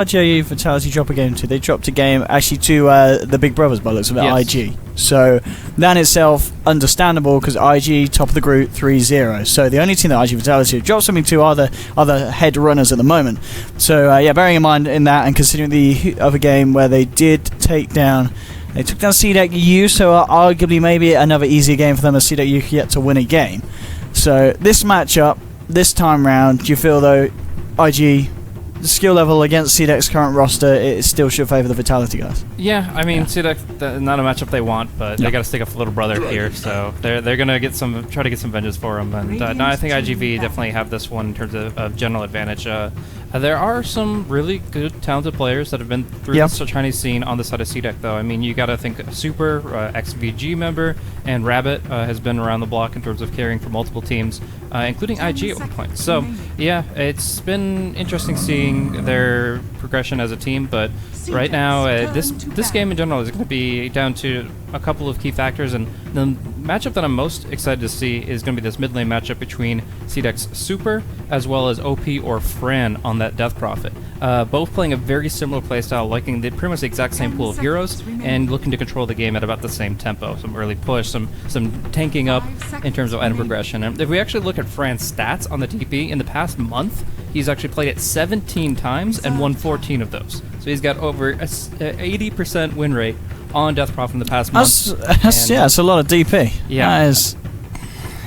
RGE Vitality drop a game to? They dropped a game actually to the Big Brothers by the looks of it, Yes. IG. So that in itself, understandable, because IG top of the group 3-0. So the only team that IG Vitality have dropped something to are the head runners at the moment. So yeah, bearing in mind in that and considering the other game where they did take down, they took down CDEC U, so arguably maybe another easier game for them as CDEC U yet to win a game. So this matchup, this time round, do you feel though IG, the skill level against CDEC's current roster, it still should favour the Vitality guys? Yeah, I mean, CDEC, not a matchup they want, but they got to stick up for little brother here, so they're gonna try to get some vengeance for him. And no, I think IGV definitely have this one in terms of general advantage. There are some really good, talented players that have been through the Chinese scene on the side of CDEC, though. I mean, you got to think Super, XVG member, and Rabbit has been around the block in terms of carrying for multiple teams, including IG at one point. So, yeah, it's been interesting seeing their progression as a team, but right now, this game in general is going to be down to a couple of key factors, and the matchup that I'm most excited to see is going to be this mid lane matchup between CDEC's Super as well as OP or Fran on that Death Prophet. Both playing a very similar playstyle, liking pretty much the exact same pool of heroes and looking to control the game at about the same tempo. Some early push, some tanking up in terms of end progression. And if we actually look at Fran's stats on the TP in the past month, he's actually played it 17 times and won 14 of those. So he's got over 80% win rate on Death Prophet in the past month. That's a lot of DP. Yeah,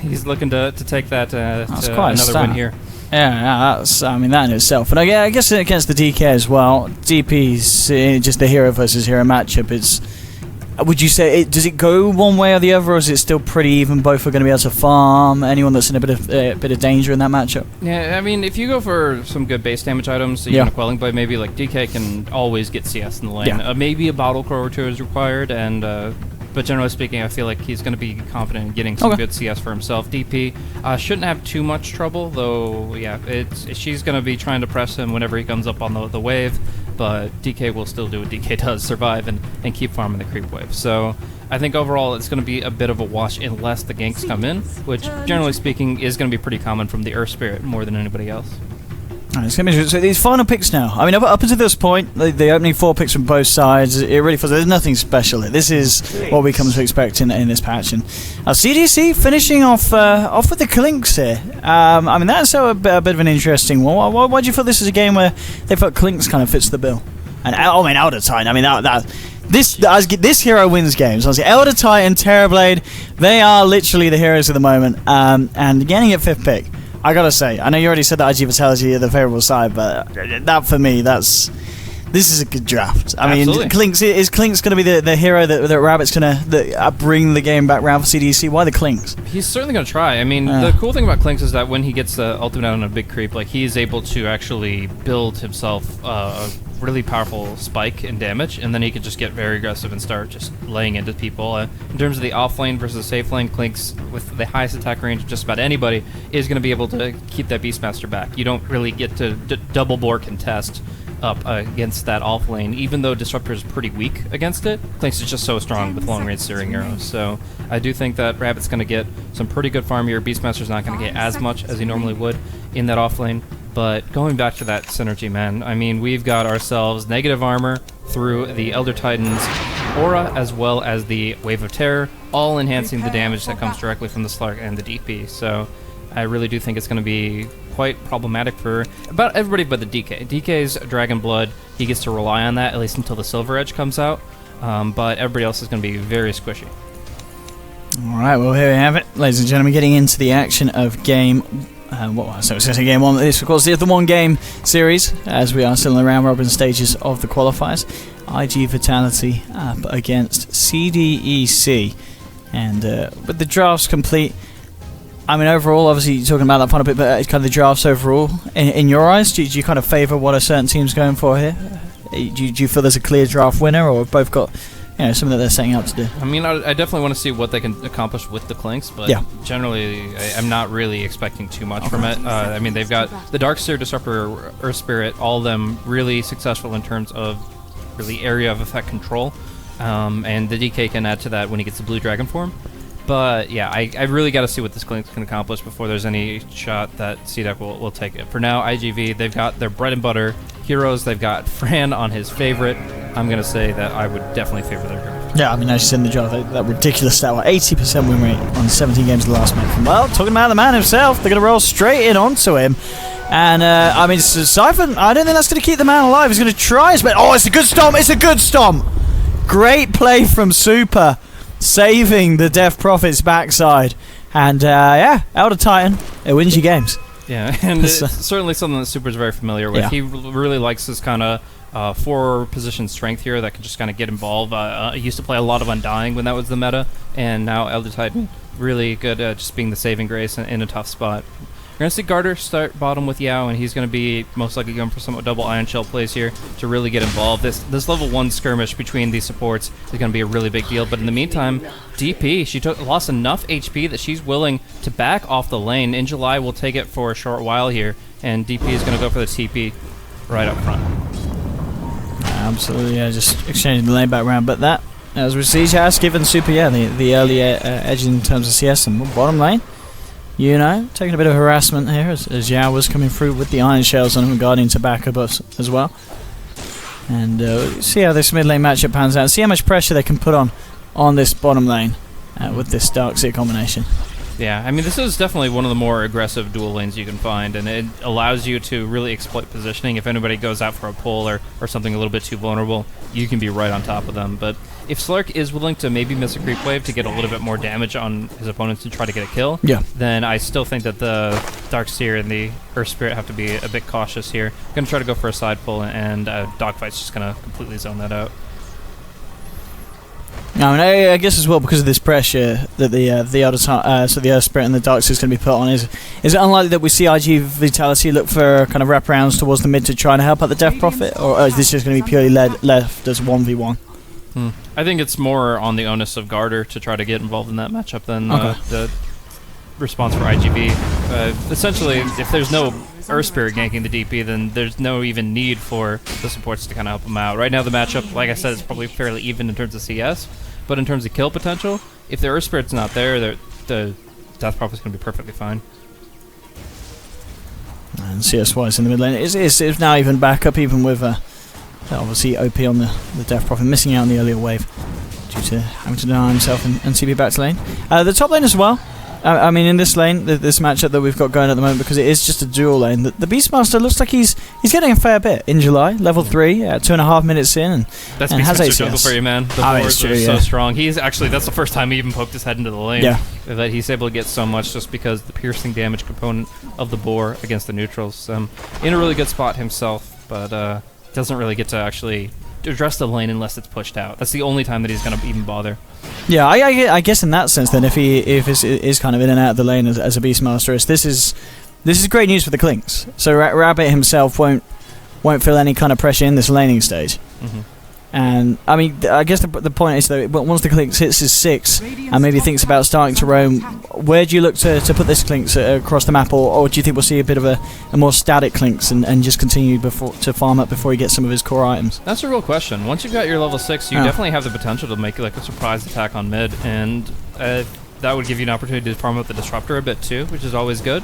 he's looking to take that to quite another win here. Yeah, I mean that in itself. And I guess against the DK as well, DP's just the hero versus hero matchup. Would you say does it go one way or the other, or is it still pretty even? Both are going to be able to farm. Anyone that's in a bit of danger in that matchup? Yeah, I mean, if you go for some good base damage items, even a Quelling Blade, maybe like DK can always get CS in the lane. Yeah. Maybe a Bottle Crow or two is required, and but generally speaking, I feel like he's going to be confident in getting some good CS for himself. DP shouldn't have too much trouble, though. Yeah, she's going to be trying to press him whenever he comes up on the wave. But DK will still do what DK does, survive and keep farming the creep wave. So I think overall it's going to be a bit of a wash unless the ganks come in, which generally speaking is going to be pretty common from the Earth Spirit more than anybody else. It's gonna be, so these final picks now. I mean, up until this point, the opening 4 picks from both sides, it really feels there's nothing special. This is what we come to expect in this patch. And CDC finishing off with the Clinks here. I mean, that's a bit of an interesting one. Why do you feel this is a game where they felt Clinks kind of fits the bill? And I mean, Elder Titan. I mean, this hero wins games. Honestly, Elder Titan, Terrorblade, they are literally the heroes of the moment. And getting at 5th pick. I gotta say, I know you already said that IG Vitality are the favourable side, but that for me, this is a good draft. I mean, is Clinks going to be the hero that Rabbit's going to bring the game back round for CDC? Why the Clinks? He's certainly going to try. I mean, the cool thing about Clinks is that when he gets the ultimate out on a big creep, like he's able to actually build himself a really powerful spike in damage, and then he could just get very aggressive and start just laying into people. In terms of the off lane versus safe lane, Clinks with the highest attack range of just about anybody is going to be able to keep that Beastmaster back. You don't really get to double bore contest up against that off lane, even though Disruptor is pretty weak against it. Clinks is just so strong with long range searing arrows. So I do think that Rabbit's going to get some pretty good farm here. Beastmaster's not going to get as much as he normally would in that off lane. But going back to that synergy, man, I mean, we've got ourselves negative armor through the Elder Titan's aura as well as the Wave of Terror, all enhancing the damage that comes directly from the Slark and the DP. So I really do think it's going to be quite problematic for about everybody but the DK. DK's Dragon Blood, he gets to rely on that, at least until the Silver Edge comes out, but everybody else is going to be very squishy. Alright, well here we have it, ladies and gentlemen, getting into the action of game game 1. This, of course, is the 1-game series, as we are still in the round-robin stages of the qualifiers. IG Vitality up against CDEC. And with the drafts complete, I mean, overall, obviously, you're talking about that final bit, but it's kind of the drafts overall. In your eyes, do you kind of favour what a certain team's going for here? Do you feel there's a clear draft winner, or both got something that they're setting out to do? I mean, I definitely want to see what they can accomplish with the Clinks, but generally, I'm not really expecting too much from it. I mean, they've got the Darkseer, Disruptor, Earth Spirit, all of them really successful in terms of really area of effect control, and the DK can add to that when he gets the Blue Dragon form. But yeah, I really got to see what this Clinks can accomplish before there's any shot that CDEC will take it. For now, IGV, they've got their bread and butter heroes. They've got Fran on his favorite. I'm going to say that I would definitely favor their hero. Yeah, I mean, as you said in the job, that ridiculous stat, 80% win rate on 17 games of the last month. Well, talking about the man himself, they're going to roll straight in onto him. And, I mean, Siphon, I don't think that's going to keep the man alive. He's going to try his best. Oh, it's a good stomp. It's a good stomp. Great play from Super, saving the Death Prophet's backside. And, yeah, Elder Titan, it wins you games. Yeah, and it's certainly something that Super's very familiar with. Yeah. He really likes this kind of four-position strength here that can just kind of get involved. He used to play a lot of Undying when that was the meta, and now Elder Titan really good at just being the saving grace in a tough spot. We're going to see Garter start bottom with Yao, and he's going to be most likely going for some double Iron Shell plays here to really get involved. This level 1 skirmish between these supports is going to be a really big deal, but in the meantime, DP, she lost enough HP that she's willing to back off the lane. In July, we'll take it for a short while here, and DP is going to go for the TP right up front. Absolutely, yeah, just exchanging the lane back round, but that, as we see, has given Super, yeah, the early edge in terms of CS and bottom lane. You know, taking a bit of harassment here as Yao was coming through with the Iron Shells on him, Guardian to back up us as well. And see how this mid lane matchup pans out, see how much pressure they can put on this bottom lane with this Darkseer combination. Yeah, I mean, this is definitely one of the more aggressive dual lanes you can find, and it allows you to really exploit positioning. If anybody goes out for a pull or something a little bit too vulnerable, you can be right on top of them. But if Slark is willing to maybe miss a creep wave to get a little bit more damage on his opponents to try to get a kill, then I still think that the Darkseer and the Earth Spirit have to be a bit cautious here. Going to try to go for a side pull, and Dogfight's just going to completely zone that out. I guess as well, because of this pressure that the Earth Spirit and the Darkseer is going to be put on, is it unlikely that we see IG Vitality look for kind of wraparounds towards the mid to try and help out the Death Prophet, or is this just going to be purely left as 1v1? I think it's more on the onus of Garter to try to get involved in that matchup than the response for IGV. Essentially, if there's no Earth Spirit ganking the DP, then there's no even need for the supports to kind of help them out. Right now the matchup, like I said, is probably fairly even in terms of CS, but in terms of kill potential, if the Earth Spirit's not there, the Death Prophet's going to be perfectly fine. And CS-wise in the mid lane, it's now even back up, even with obviously OP on the Death Prophet, missing out on the earlier wave due to having to deny himself and CP back to lane. The top lane as well. I mean, in this lane, this matchup that we've got going at the moment, because it is just a dual lane, the Beastmaster looks like he's getting a fair bit. In July, level 3, 2.5 minutes in, and that's has Beastmaster jungle for you, man. The boards are so strong. That's the first time he even poked his head into the lane. Yeah. That he's able to get so much just because the piercing damage component of the boar against the neutrals. In a really good spot himself, but doesn't really get to actually address the lane unless it's pushed out. That's the only time that he's going to even bother. Yeah, I guess in that sense then, if he is kind of in and out of the lane as a Beastmaster, this is great news for the Clinks. So Rabbit himself won't feel any kind of pressure in this laning stage. And I mean, I guess the point is that once the Clinks hits his 6 and maybe thinks about starting to roam, where do you look to put this Clinks across the map, or do you think we'll see a bit of a more static Clinks and just continue to farm up before he gets some of his core items? That's a real question. Once you've got your level 6, you definitely have the potential to make like a surprise attack on mid, and that would give you an opportunity to farm up the Disruptor a bit too, which is always good.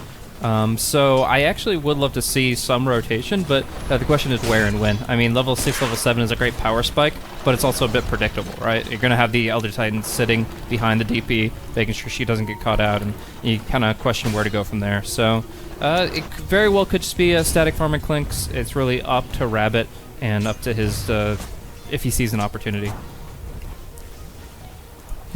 So I actually would love to see some rotation, but the question is where and when. I mean, level 6, level 7 is a great power spike, but it's also a bit predictable, right? You're going to have the Elder Titan sitting behind the DP, making sure she doesn't get caught out, and you kind of question where to go from there. So it very well could just be a static farming Clinks. It's really up to Rabbit and up to his, if he sees an opportunity.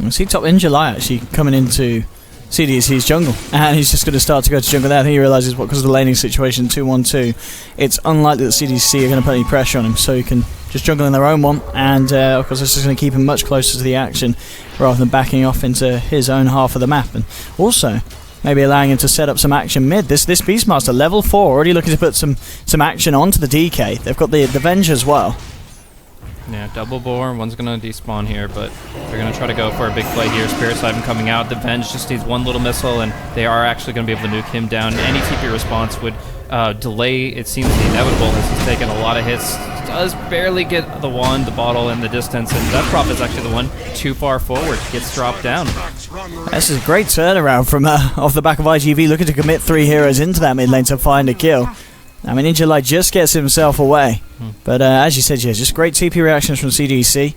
We see top in July actually coming into CDC's jungle, and he's just going to start to go to jungle there. I think he realises because of the laning situation, 2-1-2, it's unlikely that CDC are going to put any pressure on him, so he can just jungle in their own one, and of course this is going to keep him much closer to the action rather than backing off into his own half of the map, and also maybe allowing him to set up some action mid. This Beastmaster, level 4, already looking to put some action onto the DK. They've got the Venge as well. Yeah, double boar. One's going to despawn here, but they're going to try to go for a big play here. Spirit Siphon coming out. The Venge just needs one little missile, and they are actually going to be able to nuke him down. Any TP response would delay, it seems, the inevitable, as he's taken a lot of hits. Does barely get the wand, the bottle, in the distance, and Death Prophet is actually the one too far forward. Gets dropped down. This is a great turnaround from off the back of IGV, looking to commit 3 heroes into that mid lane to find a kill. I mean, Ninja Light just gets himself away. But as you said, yeah, just great TP reactions from CDC.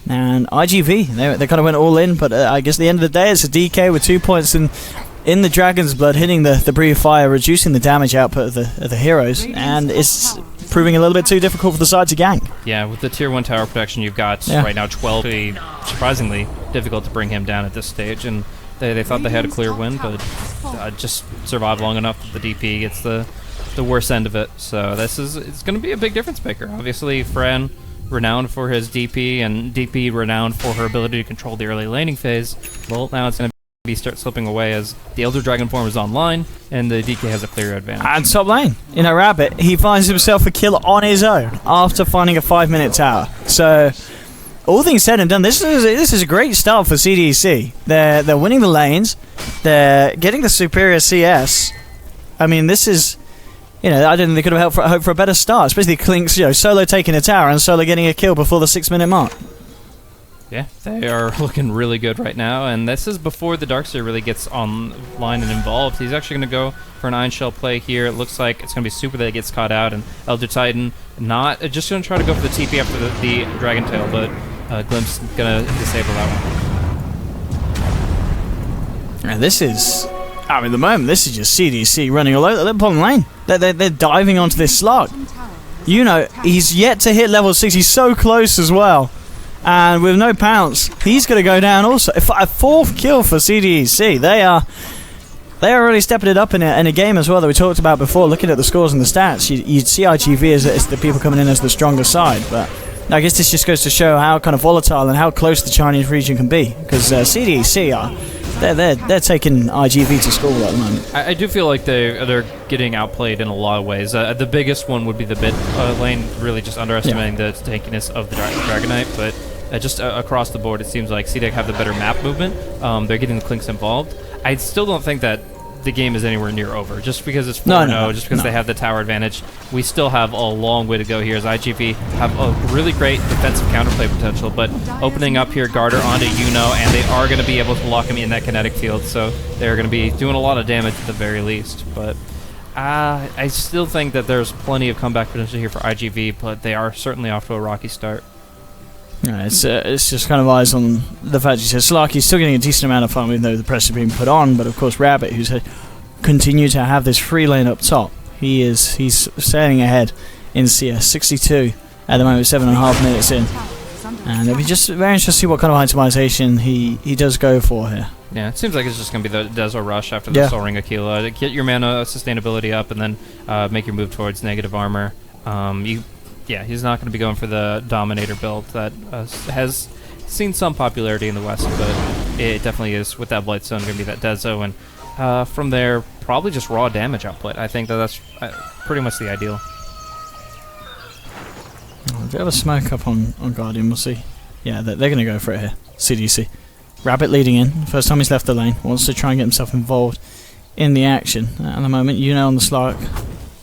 And IGV, they kind of went all in, but I guess at the end of the day, it's a DK with 2 points in the Dragon's Blood, hitting the Breathe of Fire, reducing the damage output of the heroes, and it's proving a little bit too difficult for the side to gank. Yeah, with the tier 1 tower protection you've got right now, 12, surprisingly difficult to bring him down at this stage, and they thought they had a clear win, but just survived long enough that the DP gets the worst end of it. So it's going to be a big difference maker. Obviously, Fran, renowned for his DP, and DP renowned for her ability to control the early laning phase. Well, now it's going to start slipping away as the Elder Dragon form is online, and the DK has a clear advantage. And top lane, Rabbit, he finds himself a kill on his own after finding a 5-minute tower. So, all things said and done, this is a great start for CDC. They're winning the lanes, they're getting the superior CS. I mean, this is, I don't think they could have hoped for a better start, especially Clinkz, solo taking a tower and solo getting a kill before the 6-minute mark. Yeah, they are looking really good right now, and this is before the Darkseer really gets online and involved. He's actually going to go for an Iron Shell play here. It looks like it's going to be Super that gets caught out, and Elder Titan just going to try to go for the TP after the Dragon Tail, but Glimpse going to disable that one. And this is, at the moment, this is just CDC running all over the bottom lane. They're diving onto this slug. He's yet to hit level 6. He's so close as well. And with no pounce, he's going to go down also. A 4th kill for CDC. They are really stepping it up in a game as well that we talked about before. Looking at the scores and the stats, you'd see IGV as the people coming in as the stronger side. But I guess this just goes to show how kind of volatile and how close the Chinese region can be. Because CDC they're taking IGV to school at the moment. I do feel like they're getting outplayed in a lot of ways. The biggest one would be the mid lane, really just underestimating the tankiness of the Dragonite, but just across the board, it seems like CDEC have the better map movement. They're getting the Clinkz involved. I still don't think that the game is anywhere near over. Just because it's 4-0, just because they have the tower advantage, we still have a long way to go here as IGV have a really great defensive counterplay potential, but opening up here Garter onto Yuno, and they are going to be able to lock him in that kinetic field, so they're going to be doing a lot of damage at the very least. But I still think that there's plenty of comeback potential here for IGV, but they are certainly off to a rocky start. Yeah, it's just kind of eyes on the fact that Slarky's still getting a decent amount of fun even though the pressure being put on, but of course Rabbit, who's continued to have this free lane up top, he's sailing ahead in CS 62 at the moment, 7.5 minutes in, and it'll be just very interesting to see what kind of itemization he does go for here. Yeah, it seems like it's just going to be the Deso Rush after the Sol Ring Aquila. Get your mana sustainability up and then make your move towards negative armor. He's not going to be going for the Dominator build that has seen some popularity in the West, but it definitely is, with that Blightstone, going to be that Deso, and from there, probably just raw damage output. I think that's pretty much the ideal. Do you have a smoke up on Guardian? We'll see. Yeah, they're going to go for it here. CDC. Rabbit leading in. First time he's left the lane. Wants to try and get himself involved in the action. At the moment, on the Slark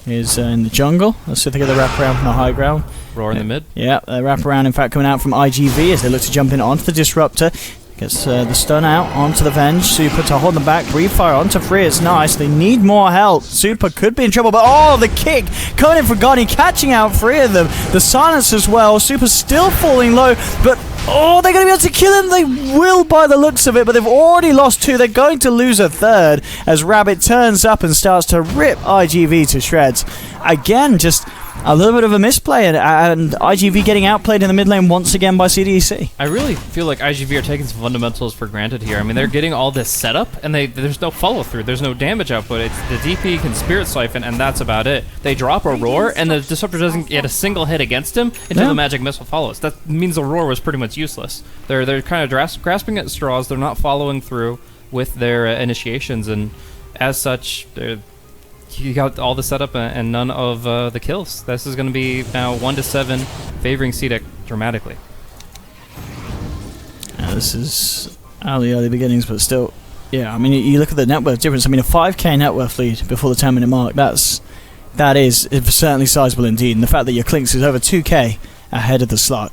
is in the jungle. Let's see if they get the wraparound from the high ground. Roar in the mid. Yeah, the wraparound, in fact, coming out from IGV as they look to jump in onto the Disruptor. Gets the stun out onto the Venge. Super to hold them back. Breathe Fire onto Free. It's nice. They need more help. Super could be in trouble, but the kick coming in for Guardian, catching out 3 of them. The silence as well. Super still falling low, but they're going to be able to kill him. They will by the looks of it, but they've already lost 2. They're going to lose a 3rd as Rabbit turns up and starts to rip IGV to shreds. Again, just a little bit of a misplay, and IGV getting outplayed in the mid lane once again by CDC. I really feel like IGV are taking some fundamentals for granted here. I mean, they're getting all this setup, and there's no follow-through. There's no damage output. It's the DP can Spirit Siphon, and that's about it. They drop a Roar, and the Disruptor doesn't get a single hit against him until the Magic Missile follows. That means the Roar was pretty much useless. They're kind of grasping at straws. They're not following through with their initiations, and as such, you got all the setup and none of the kills. This is going to be now 1-7, favoring CDEC dramatically. This is early beginnings, but still, I mean, you look at the net worth difference. I mean, a 5k net worth lead before the 10-minute mark. That is certainly sizable indeed. And the fact that your Clinkz is over 2k ahead of the slot.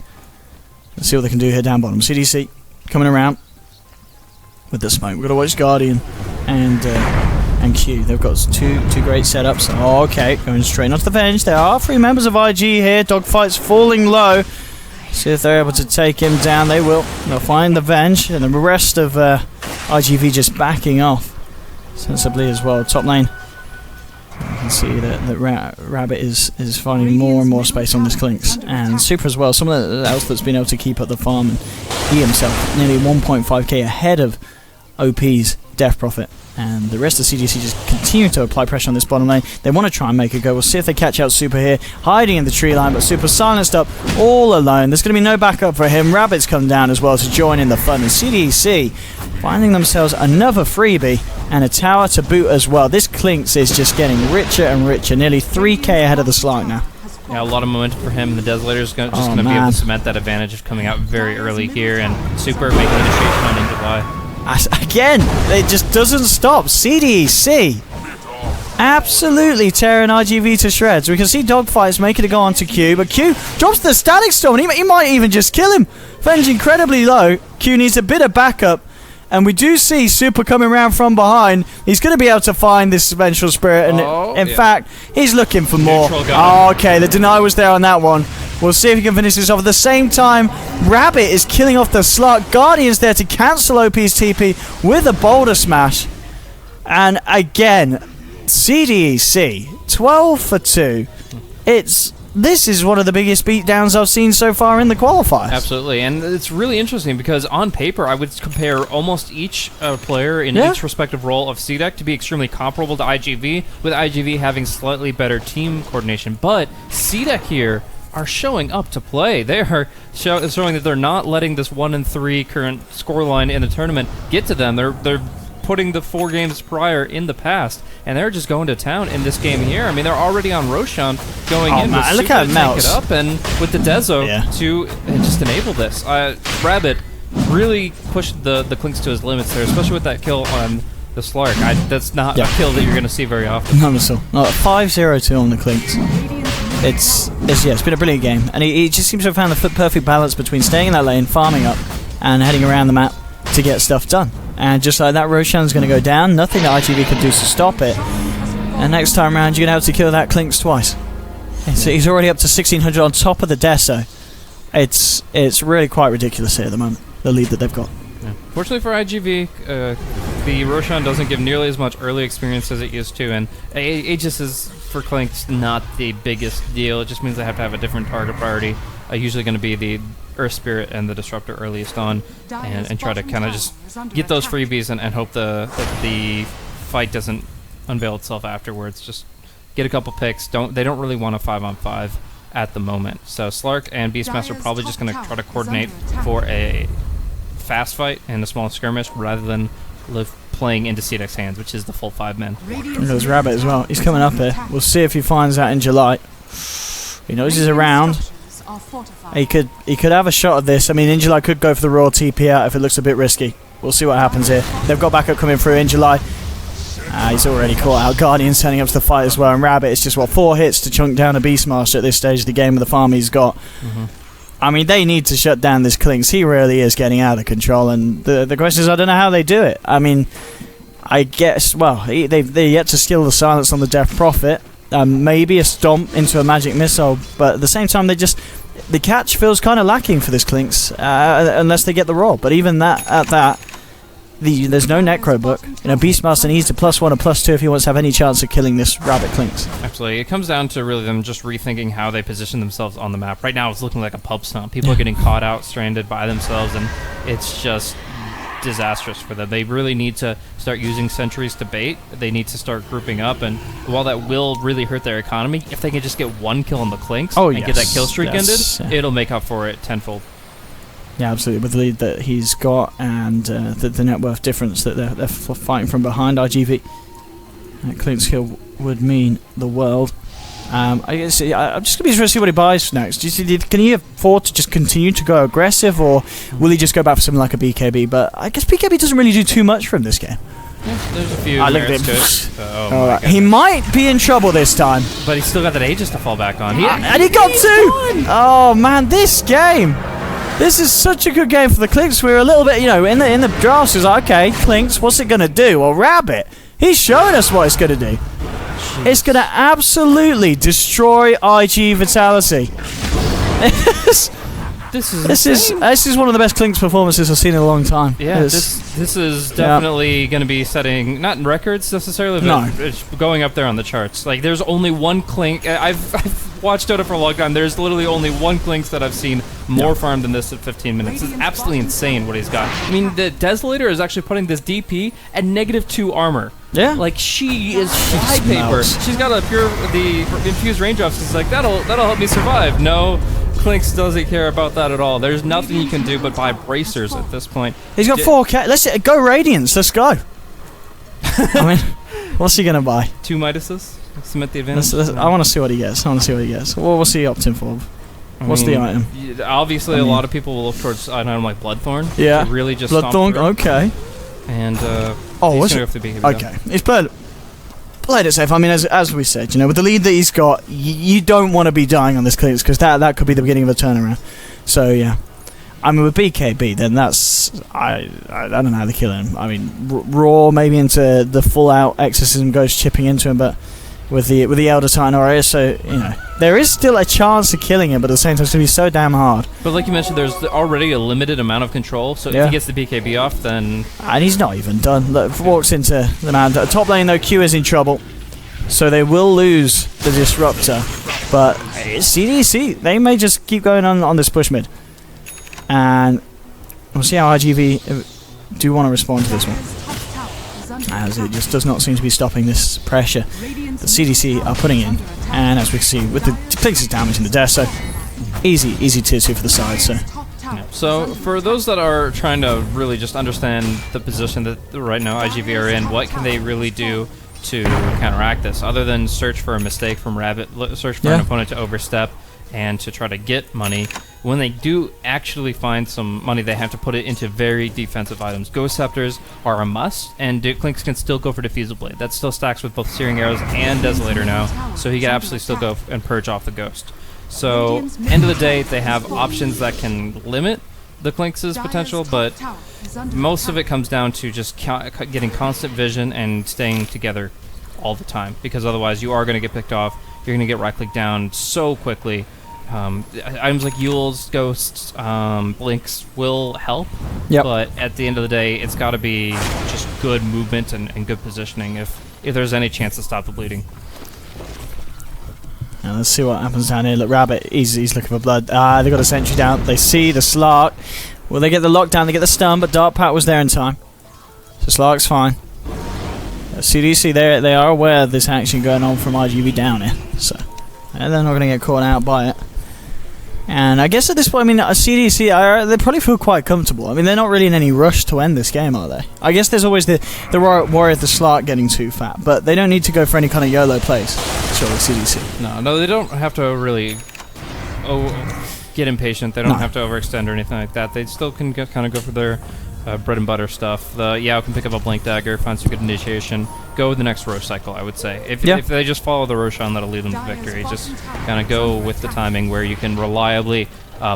Let's see what they can do here down bottom. CDC coming around with the smoke. We've got to watch Guardian and and Q. They've got two great setups. Oh, okay, going straight onto the Venge. There are 3 members of IG here. Dogfight's falling low. See if they're able to take him down. They will. They'll find the Venge, and the rest of IGV just backing off sensibly as well. Top lane. You can see that Rabbit is finding more and more space on this Clinkz, and Super as well. Someone else that's been able to keep up the farm, and he himself nearly 1.5k ahead of OP's Death Prophet. And the rest of CDC just continue to apply pressure on this bottom lane. They want to try and make a go. We'll see if they catch out Super here, hiding in the tree line, but Super silenced up all alone. There's going to be no backup for him. Rabbit's come down as well to join in the fun, and CDC finding themselves another freebie and a tower to boot as well. This Clinkz is just getting richer and richer, nearly 3k ahead of the Slark now. Yeah, a lot of momentum for him. The Desolator's just going to be able to cement that advantage of coming out very early here, and Super making initiation on in July. Again, it just doesn't stop. CDC absolutely tearing IGV to shreds. We can see Dogfight's making a go onto Q, but Q drops the Static Storm, and he might even just kill him. Venge incredibly low. Q needs a bit of backup, and we do see Super coming around from behind. He's going to be able to find this Vengeful Spirit, and in fact, he's looking for more. Oh, okay, the deny was there on that one. We'll see if he can finish this off. At the same time, Rabbit is killing off the Slark. Guardian's there to cancel OP's TP with a Boulder Smash. And again, CDEC, 12 for 2. This is one of the biggest beatdowns I've seen so far in the qualifiers. Absolutely, and it's really interesting because on paper I would compare almost each player in each respective role of CDEC to be extremely comparable to IGV, with IGV having slightly better team coordination. But CDEC here are showing up to play. They are showing that they're not letting this 1-3 current scoreline in the tournament get to them. They're putting the 4 games prior in the past, and they're just going to town in this game here. I mean, they're already on Roshan going in with look Super how it to melts. take it up, and with the Dezo to just enable this. Rabbit really pushed the Clinkz to his limits there, especially with that kill on the Slark. That's not a kill that you're going to see very often. None at all. 5-0-2 on the Clinkz. It's been a brilliant game, and he just seems to have found the perfect balance between staying in that lane, farming up, and heading around the map to get stuff done. And just like that, Roshan's going to go down. Nothing that IGV can do to stop it. And next time around, you're going to have to kill that Clinkz twice. So he's already up to 1600 on top of the Deso. It's really quite ridiculous here at the moment, the lead that they've got. Yeah. Fortunately for IGV, the Roshan doesn't give nearly as much early experience as it used to, and Aegis is, for Clinkz, not the biggest deal. It just means they have to have a different target priority. Usually going to be the Earth Spirit and the Disruptor earliest on, and try to kind of just get those freebies and hope that the fight doesn't unveil itself afterwards. Just get a couple picks. They don't really want a 5-on-5 at the moment. So Slark and Beastmaster are probably just going to try to coordinate for a fast fight and a small skirmish rather than playing into CDEC's hands, which is the full 5-man. There's Rabbit as well. He's coming up here. We'll see if he finds that in July. He knows he's around. He could have a shot at this. I mean, Injuly could go for the raw TP out if it looks a bit risky. We'll see what happens here. They've got backup coming through. Injuly. He's already caught out. Guardian turning up to the fight as well. And Rabbit, it's just, 4 hits to chunk down a Beastmaster at this stage of the game with the farm he's got. I mean, they need to shut down this Clinkz. He really is getting out of control. And the question is, I don't know how they do it. I mean, I guess, they're yet to skill the silence on the Death Prophet. Maybe a stomp into a magic missile. But at the same time, the catch feels kind of lacking for this Clinkz, unless they get the roll. But even there's no Necro book. Beastmaster needs a +1 or +2 if he wants to have any chance of killing this Rabbit Clinkz. Absolutely. It comes down to really them just rethinking how they position themselves on the map. Right now it's looking like a pub stomp. People are getting caught out, stranded by themselves, and it's just disastrous for them. They really need to start using sentries to bait. They need to start grouping up, and while that will really hurt their economy, if they can just get 1 kill on the Clinkz and get that kill streak ended, it'll make up for it tenfold. Yeah, absolutely. With the lead that he's got and the net worth difference that they're fighting from behind IGV, Clinkz kill would mean the world. I'm just going to be interested to see what he buys next. Can he afford to just continue to go aggressive, or will he just go back for something like a BKB? But I guess BKB doesn't really do too much for him this game. Yeah, there's a few merits to it. Right. He might be in trouble this time. But he's still got that Aegis to fall back on. And he got 2! Oh man, this game! This is such a good game for the Clinkz. We're a little bit, in the drafts, it's like, okay, Clinkz, what's it going to do? Well, Rabbit He's showing us what it's going to do. It's going to absolutely destroy IG Vitality. This is one of the best Clinkz performances I've seen in a long time. Yeah, this is definitely going to be setting not records necessarily, but it's going up there on the charts. Like, there's only one Clink. I've watched Dota for a long time. There's literally only one Clinkz that I've seen more farm than this at 15 minutes. It's absolutely insane what he's got. I mean, the Desolator is actually putting this DP at -2 armor. Yeah, like she is flypaper. She's got the infused raindrops. She's like, that'll help me survive. No. Clinkz doesn't care about that at all. There's nothing you can do but buy bracers at this point. He's got 4K. Let's go Radiance. Let's go. I mean, what's he gonna buy? 2 Midases. Cement the advantage. I want to see what he gets. What's he opting for? What's the item? Obviously, a lot of people will look towards an item like Bloodthorn. Yeah. To really just Bloodthorn. Okay. And what's it? Okay. He's played it safe. I mean, as we said, you know, with the lead that he's got, you don't want to be dying on this Clinkz because that could be the beginning of a turnaround. So yeah, I mean with BKB, then that's I don't know how to kill him. I mean, Raw maybe into the full out exorcism goes chipping into him, but with the Elder Titan Aura, so you know there is still a chance of killing him, but at the same time it's gonna be so damn hard. But like you mentioned, there's already a limited amount of control, so if he gets the BKB off, then and he's not even done. Look, walks into the man. Top lane though, Q is in trouble, so they will lose the Disruptor. But CDC, they may just keep going on this push mid, and we'll see how IGV do want to respond to this one, as it just does not seem to be stopping this pressure that CDC are putting in. And as we can see, with the Clinkz damage in the death, so easy tier 2 for the side. So for those that are trying to really just understand the position that right now IGV are in, what can they really do to counteract this, other than search for a mistake from Rabbit, search for an opponent to overstep, and to try to get money? When they do actually find some money, they have to put it into very defensive items. Ghost Scepters are a must, and Clinkz can still go for Diffusal Blade. That still stacks with both Searing Arrows and Desolator now, so he can absolutely still go and purge off the Ghost. So, end of the day, they have options that can limit the Clinkz's potential, but most of it comes down to just getting constant vision and staying together all the time, because otherwise you are going to get picked off. You're going to get right-clicked down so quickly. Items like Eul's, Ghosts, Blinks will help, but at the end of the day, it's got to be just good movement and good positioning if there's any chance to stop the bleeding. Now let's see what happens down here. Look, Rabbit, he's looking for blood. They got a sentry down. They see the Slark. Will they get the lockdown? They get the stun, but Dark Pact was there in time, so Slark's fine. CDC, they are aware of this action going on from IGV down here, so they're not going to get caught out by it. And I guess at this point, I mean, CDC, they probably feel quite comfortable. I mean, they're not really in any rush to end this game, are they? I guess there's always the worry of the Slark getting too fat, but they don't need to go for any kind of YOLO plays, surely, CDC. No, they don't have to really get impatient. They don't have to overextend or anything like that. They still can kind of go for their bread and butter stuff. The Yao can pick up a Blink Dagger, find some good initiation, go with the next Rosh cycle, I would say. If they just follow the Roshan, that'll lead them to victory. Just kind of go with the timing where you can reliably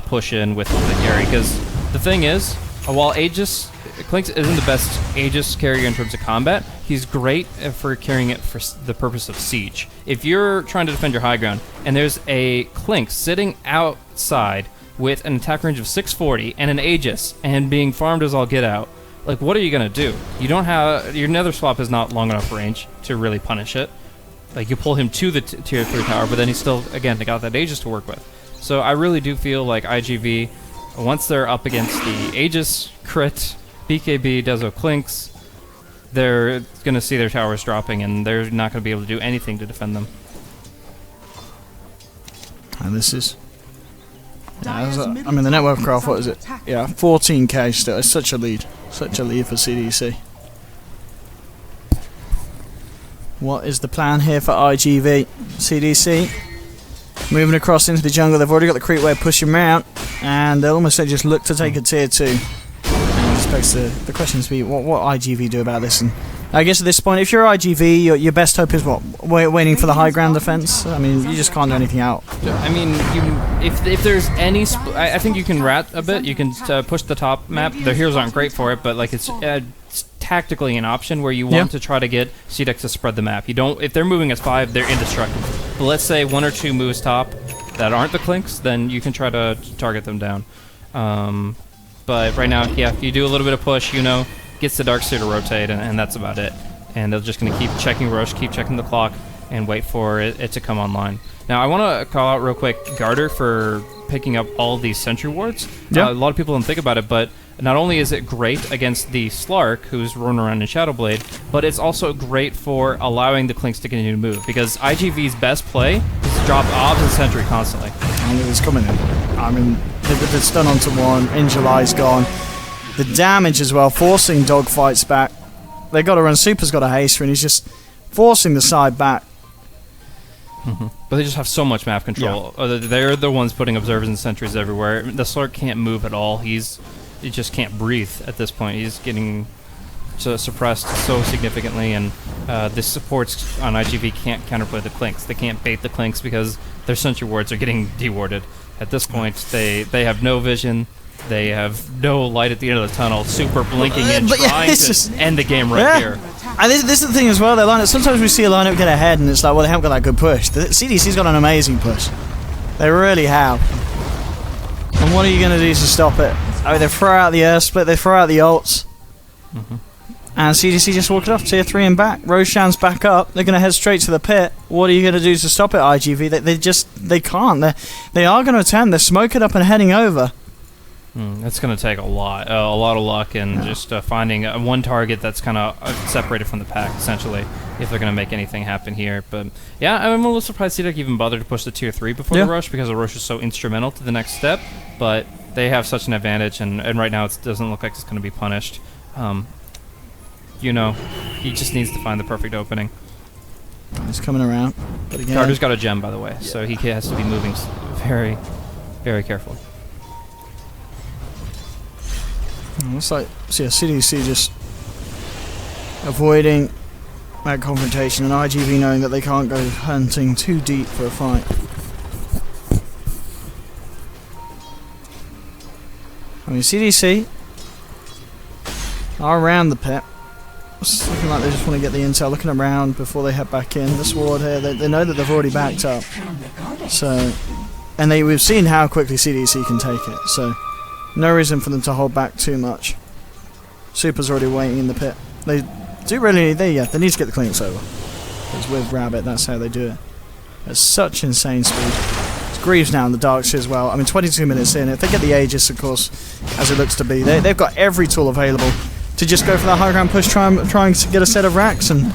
push in with the carry. Because the thing is, while Clinkz isn't the best Aegis carrier in terms of combat, he's great for carrying it for the purpose of siege. If you're trying to defend your high ground, and there's a Clinkz sitting outside with an attack range of 640 and an Aegis and being farmed as all get out, like, what are you gonna do? You don't have your Nether Swap is not long enough range to really punish it. Like, you pull him to the tier 3 tower, but then he's still, again, they got that Aegis to work with. So I really do feel like IGV, once they're up against the Aegis crit, BKB, Deso Clinkz, they're gonna see their towers dropping, and they're not gonna be able to do anything to defend them. And this is. Yeah, I mean, the network craft, what is it? Yeah, 14k still. It's such a lead. Such a lead for CDC. What is the plan here for IGV? CDC moving across into the jungle. They've already got the creep wave pushing around, and they'll almost just look to take a tier 2. And I expect the question to be, what IGV do about this? And I guess at this point, if you're IGV, your best hope is what? Waiting for the high ground defense? I mean, you just can't do anything out. I mean, if there's any... I think you can rat a bit. You can push the top map. Their heroes aren't great for it, but like it's tactically an option where you want to try to get CDEX to spread the map. You don't. If they're moving as 5, they're indestructible. But let's say 1 or 2 moves top that aren't the Clinks, then you can try to target them down. But right now, yeah, if you do a little bit of push, gets the Darkseer to rotate, and that's about it. And they're just going to keep checking Rosh, keep checking the clock, and wait for it to come online. Now, I want to call out real quick Garter for picking up all these sentry wards. Yeah. A lot of people don't think about it, but not only is it great against the Slark, who's running around in Shadowblade, but it's also great for allowing the Clinks to continue to move, because IGV's best play is to drop Obs and Sentry constantly. I mean, it's coming in. I mean, they've stun onto 1, In July's gone. The damage as well, forcing dogfights back. They got to run. Super's got a haster, and he's just forcing the side back. But they just have so much map control. Yeah. They're the ones putting observers and sentries everywhere. The Slark can't move at all. He just can't breathe at this point. He's getting suppressed so significantly, and the supports on IGV can't counterplay the Clinks. They can't bait the Clinks because their sentry wards are getting dewarded. At this point, they have no vision. They have no light at the end of the tunnel. Super blinking and trying to end the game right here. And this is the thing as well. They line up. Sometimes we see a lineup get ahead, and it's like, well, they haven't got that good push. The CDC's got an amazing push. They really have. And what are you going to do to stop it? I mean, they throw out the air split. They throw out the ults. And CDC just walk it off, tier 3 and back. Roshan's back up. They're going to head straight to the pit. What are you going to do to stop it, IGV? They can't. They are going to attempt. They're smoking up and heading over. That's going to take a lot of luck, and just finding one target that's kind of separated from the pack, essentially, if they're going to make anything happen here. But yeah, I'm a little surprised CDEC even bothered to push the tier 3 before the rush, because the rush is so instrumental to the next step. But they have such an advantage, and right now it doesn't look like it's going to be punished. He just needs to find the perfect opening. He's coming around. But again, Carter's got a gem, by the way, so he has to be moving very, very carefully. Looks like CDC just avoiding that confrontation, and IGV knowing that they can't go hunting too deep for a fight. I mean, CDC are around the pit. It's looking like they just want to get the intel, looking around before they head back in. This ward here, they know that they've already backed up. So, and we've seen how quickly CDC can take it, so no reason for them to hold back too much. Super's already waiting in the pit. They do really they need to get the Clinks over. Because with Rabbit, that's how they do it. At such insane speed. It's Greaves now in the Darkseer as well. I mean, 22 minutes in. If they get the Aegis, of course, as it looks to be, they've got every tool available to just go for that high ground push, trying to get a set of racks, and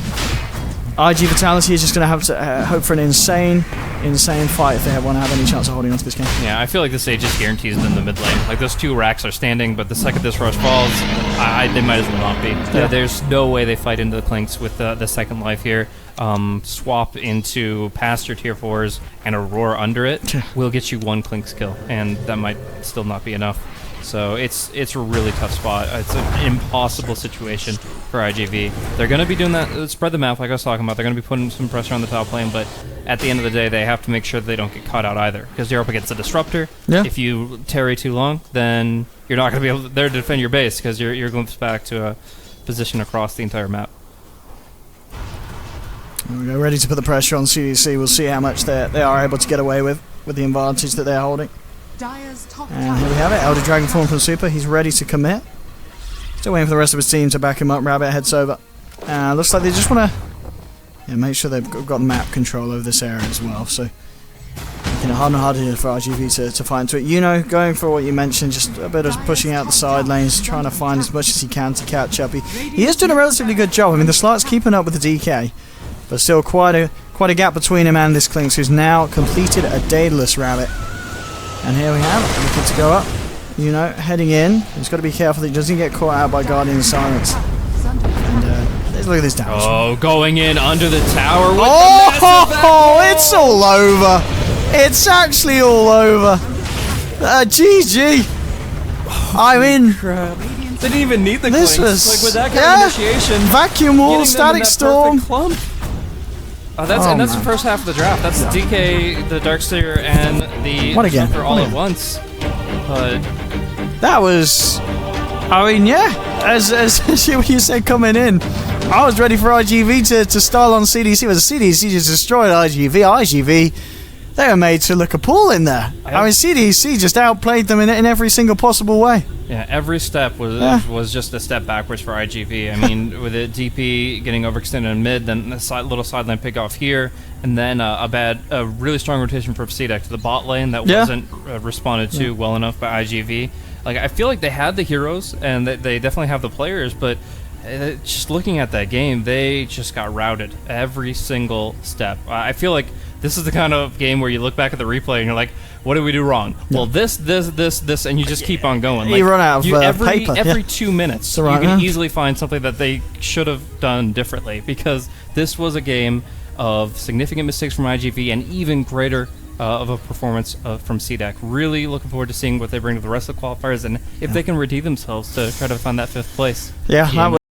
IG Vitality is just going to have to hope for an insane fight if they want to have any chance of holding on to this game. Yeah, I feel like this just guarantees them the mid lane. Like, those 2 racks are standing, but the second this rush falls, they might as well not be. Yeah. There's no way they fight into the Clinks with the second life here. Swap into past your tier 4s and a roar under it will get you 1 Clinks kill, and that might still not be enough. So it's a really tough spot. It's an impossible situation for IGV. They're going to be doing that, spread the map like I was talking about. They're going to be putting some pressure on the top lane, but at the end of the day, they have to make sure they don't get caught out either, because you're up against a Disruptor. Yeah. If you tarry too long, then you're not going to be able to defend your base, because you're going back to a position across the entire map. There we go, ready to put the pressure on CDC. We'll see how much they are able to get away with the advantage that they're holding. And here we have it, Elder Dragon form from Super. He's ready to commit. Still waiting for the rest of his team to back him up. Rabbit heads over. Looks like they just want to make sure they've got map control over this area as well. So making it harder and harder for RGV to find to it. Going for what you mentioned, just a bit of pushing out the side lanes, trying to find as much as he can to catch up. He is doing a relatively good job. I mean, the Slark's keeping up with the DK, but still quite a gap between him and this Clinks, who's now completed a Daedalus Rabbit. And here we have it, looking to go up, heading in. He's got to be careful that he doesn't get caught out by Guardian Silence. And let's look at this damage. Oh, going in under the tower with it's all over. It's actually all over. GG. I mean, they didn't even need the Clinks. Like, with that kind of initiation, Vacuum Wall, Static Storm. That's the first half of the draft. That's the DK, the Darkseer, and the Disruptor all at once. But that was, I mean, yeah. as you said coming in, I was ready for IGV to style on CDC, but CDC just destroyed IGV. IGV, they were made to look appalling there. I mean, CDC just outplayed them in every single possible way. Yeah, every step was just a step backwards for IGV. I mean, with it DP getting overextended in mid, then a little sideline pick off here, and then a really strong rotation from CDEC to the bot lane that wasn't responded to well enough by IGV. Like, I feel like they had the heroes, and they definitely have the players, but just looking at that game, they just got routed every single step. I feel like this is the kind of game where you look back at the replay and you're like, what did we do wrong? Well, this, and you just keep on going. Like, you run out of paper. Every 2 minutes, you can easily find something that they should have done differently, because this was a game of significant mistakes from IGV and even greater of a performance from CDEC. Really looking forward to seeing what they bring to the rest of the qualifiers and if they can redeem themselves to try to find that 5th place. Yeah,